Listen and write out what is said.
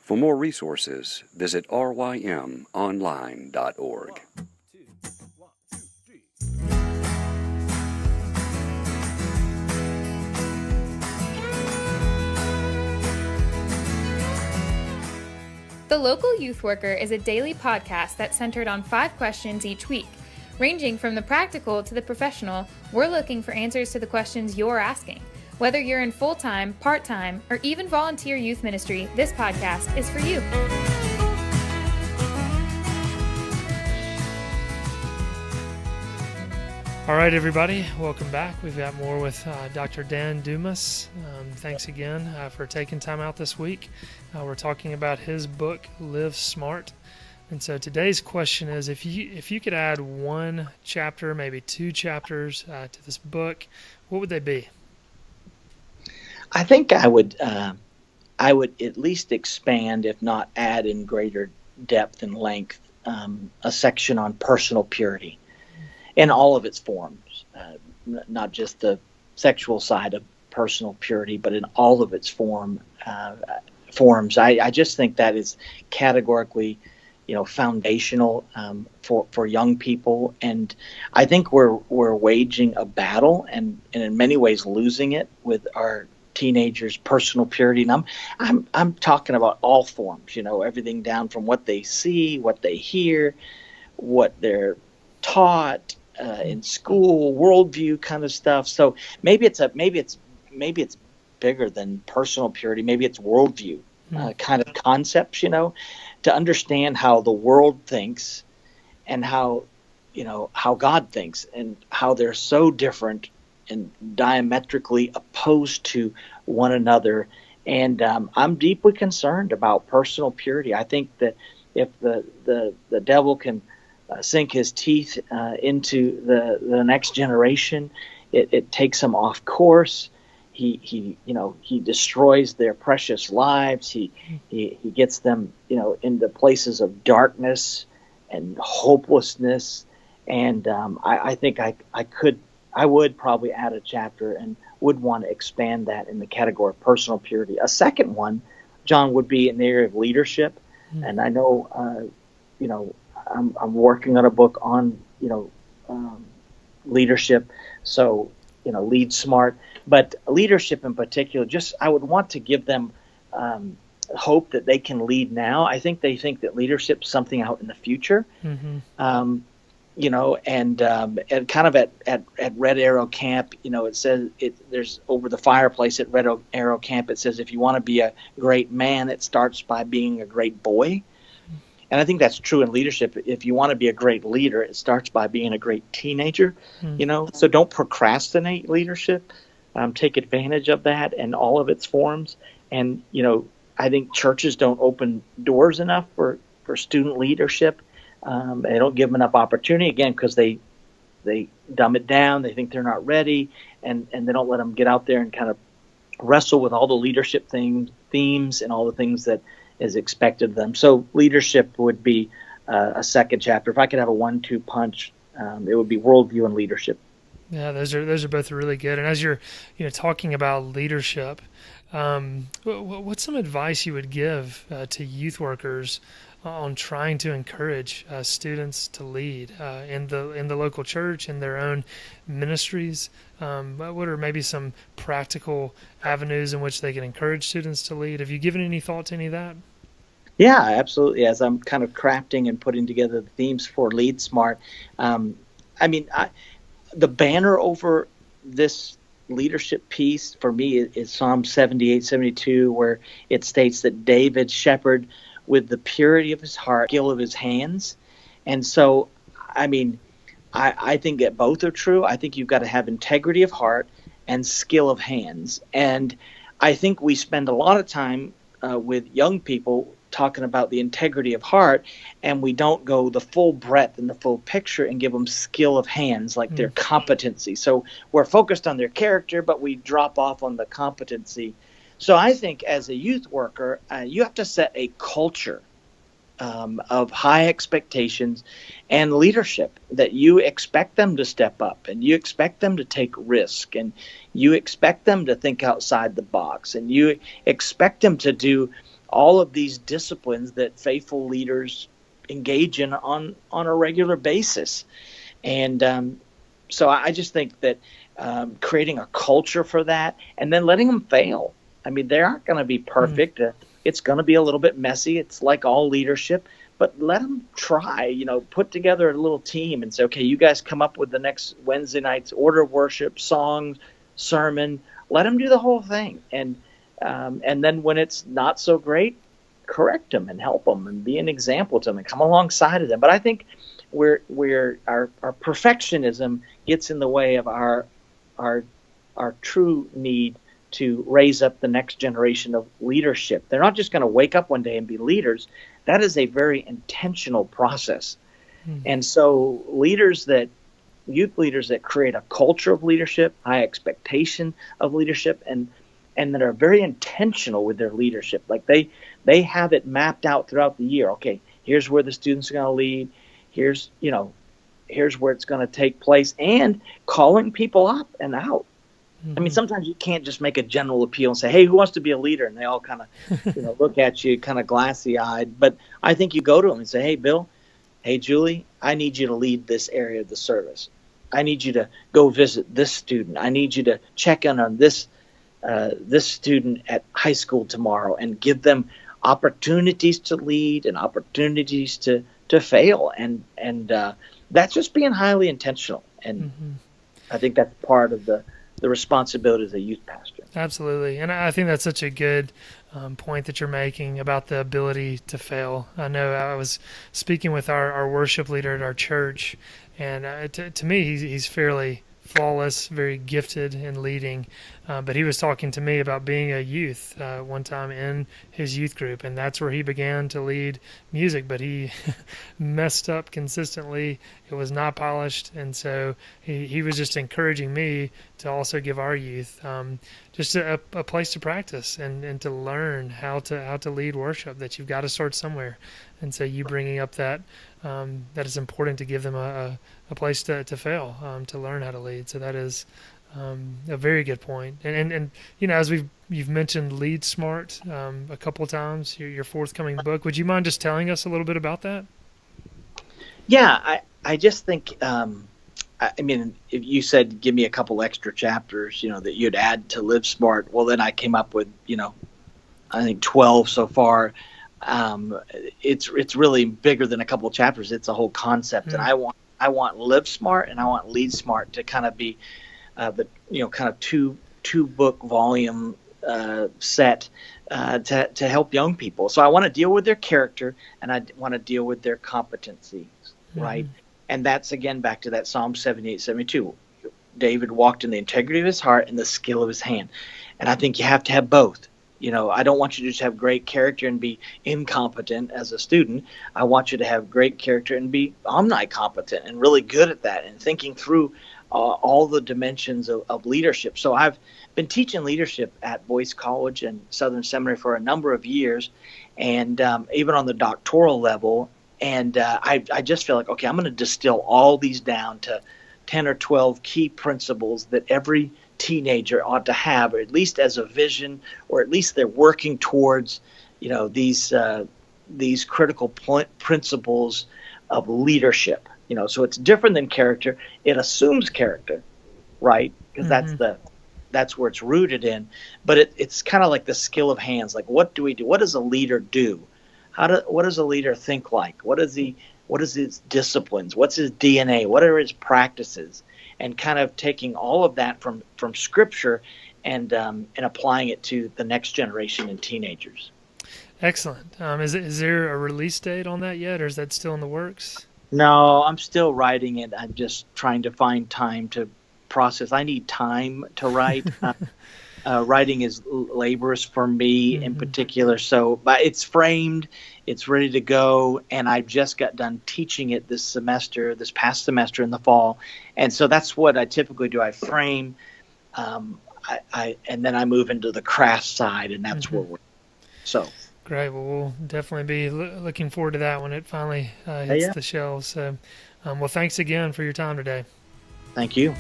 For more resources, visit rymonline.org. The Local Youth Worker is a daily podcast that's centered on 5 questions each week. Ranging from the practical to the professional, we're looking for answers to the questions you're asking. Whether you're in full-time, part-time, or even volunteer youth ministry, this podcast is for you. All right, everybody, welcome back. We've got more with Dr. Dan Dumas. Thanks again for taking time out this week. We're talking about his book, Live Smart. And so today's question is, if you could add one chapter, maybe 2 chapters to this book, what would they be? I think I would at least expand, if not add in greater depth and length, a section on personal purity in all of its forms, not just the sexual side of personal purity, but in all of its forms. I just think that is categorically, foundational for young people, and I think we're waging a battle and in many ways losing it with our teenagers' personal purity. And I'm talking about all forms, everything down from what they see, what they hear, what they're taught in school, worldview kind of stuff. So maybe it's bigger than personal purity. Maybe it's worldview kind of concepts, to understand how the world thinks and how God thinks, and how they're so different and diametrically opposed to one another. And I'm deeply concerned about personal purity. I think that if the devil can sink his teeth into the next generation, it takes them off course. He destroys their precious lives. He gets them into places of darkness and hopelessness. And I think I would probably add a chapter and would want to expand that in the category of personal purity. A second one, John, would be in the area of leadership. And I know, I'm working on a book on, leadership. So, lead smart, but leadership in particular, I would want to give them hope that they can lead now. I think they think that leadership is something out in the future. Mm-hmm. And kind of at Red Arrow Camp, it says there's over the fireplace at Red Arrow Camp, it says, if you want to be a great man, it starts by being a great boy. And I think that's true in leadership. If you want to be a great leader, it starts by being a great teenager, So don't procrastinate leadership. Take advantage of that in all of its forms. And, I think churches don't open doors enough for student leadership. They don't give them enough opportunity, again, because they dumb it down. They think they're not ready, and they don't let them get out there and kind of wrestle with all the leadership themes and all the things that is expected of them. So leadership would be a second chapter. If I could have a 1-2 punch, it would be worldview and leadership. Yeah, those are both really good. And as you're talking about leadership, what's some advice you would give to youth workers on trying to encourage students to lead in the local church, in their own ministries? What are maybe some practical avenues in which they can encourage students to lead? Have you given any thought to any of that? Yeah, absolutely. As I'm kind of crafting and putting together the themes for Lead Smart, the banner over this leadership piece for me is Psalm 78, 72, where it states that David shepherded with the purity of his heart, skill of his hands. And so, I think that both are true. I think you've got to have integrity of heart and skill of hands. And I think we spend a lot of time with young people talking about the integrity of heart, and we don't go the full breadth and the full picture and give them skill of hands, like their competency. So we're focused on their character, but we drop off on the competency. So I think as a youth worker, you have to set a culture of high expectations and leadership, that you expect them to step up, and you expect them to take risk, and you expect them to think outside the box, and you expect them to do all of these disciplines that faithful leaders engage in on a regular basis. And so I just think that creating a culture for that, and then letting them fail. I mean, they aren't going to be perfect. It's going to be a little bit messy. It's like all leadership, but let them try, put together a little team and say, okay, you guys come up with the next Wednesday night's order of worship, songs, sermon. Let them do the whole thing. And then when it's not so great, correct them and help them and be an example to them and come alongside of them. But I think where our perfectionism gets in the way of our true need to raise up the next generation of leadership. They're not just going to wake up one day and be leaders. That is a very intentional process. And so youth leaders that create a culture of leadership, high expectation of leadership, and that are very intentional with their leadership. Like they have it mapped out throughout the year. Okay, here's where the students are going to lead. Here's where it's going to take place, and calling people up and out. I mean, sometimes you can't just make a general appeal and say, hey, who wants to be a leader? And they all kind of look at you kind of glassy-eyed. But I think you go to them and say, hey, Bill, hey, Julie, I need you to lead this area of the service. I need you to go visit this student. I need you to check in on this student at high school tomorrow, and give them opportunities to lead and opportunities to fail. And that's just being highly intentional. And I think that's part of the responsibility as a youth pastor. Absolutely. And I think that's such a good point that you're making about the ability to fail. I know I was speaking with our worship leader at our church, and to me, he's fairly flawless, very gifted in leading. But he was talking to me about being a youth one time in his youth group, and that's where he began to lead music. But he messed up consistently. It was not polished, and so he was just encouraging me to also give our youth just a place to practice and to learn how to lead worship. That you've got to start somewhere, and so you bringing up that it's important to give them a place to fail, to learn how to lead. So that is a very good point. And as you've mentioned Lead Smart a couple of times, your forthcoming book. Would you mind just telling us a little bit about that? Yeah, I just think, I mean, if you said give me a couple extra chapters, that you'd add to Live Smart, well, then I came up with, I think 12 so far. It's really bigger than a couple of chapters. It's a whole concept, and I want Live Smart and I want Lead Smart to kind of be kind of two book volume set to help young people. So I want to deal with their character, and I want to deal with their competencies, right? And that's again back to that Psalm 78:72. David walked in the integrity of his heart and the skill of his hand, and I think you have to have both. I don't want you to just have great character and be incompetent as a student. I want you to have great character and be omnicompetent and really good at that and thinking through all the dimensions of leadership. So I've been teaching leadership at Boyce College and Southern Seminary for a number of years, and even on the doctoral level. And I just feel like, okay, I'm going to distill all these down to 10 or 12 key principles that every teenager ought to have, or at least as a vision, or at least they're working towards, these critical principles of leadership. So it's different than character. It assumes character, right? Because that's where it's rooted in. But it's kind of like the skill of hands. Like, what do we do? What does a leader do? What does a leader think like? What is his disciplines? What's his DNA? What are his practices? And kind of taking all of that from Scripture and applying it to the next generation and teenagers. Excellent. Is there a release date on that yet, or is that still in the works? No, I'm still writing it. I'm just trying to find time to process. I need time to write. Writing is laborious for me in particular. So, but it's framed, it's ready to go, and I just got done teaching it this past semester in the fall. And so that's what I typically do. I frame, and then I move into the craft side, and that's where we're. So. Great. Well, we'll definitely be looking forward to that when it finally hits the shelves. So, well, thanks again for your time today. Thank you.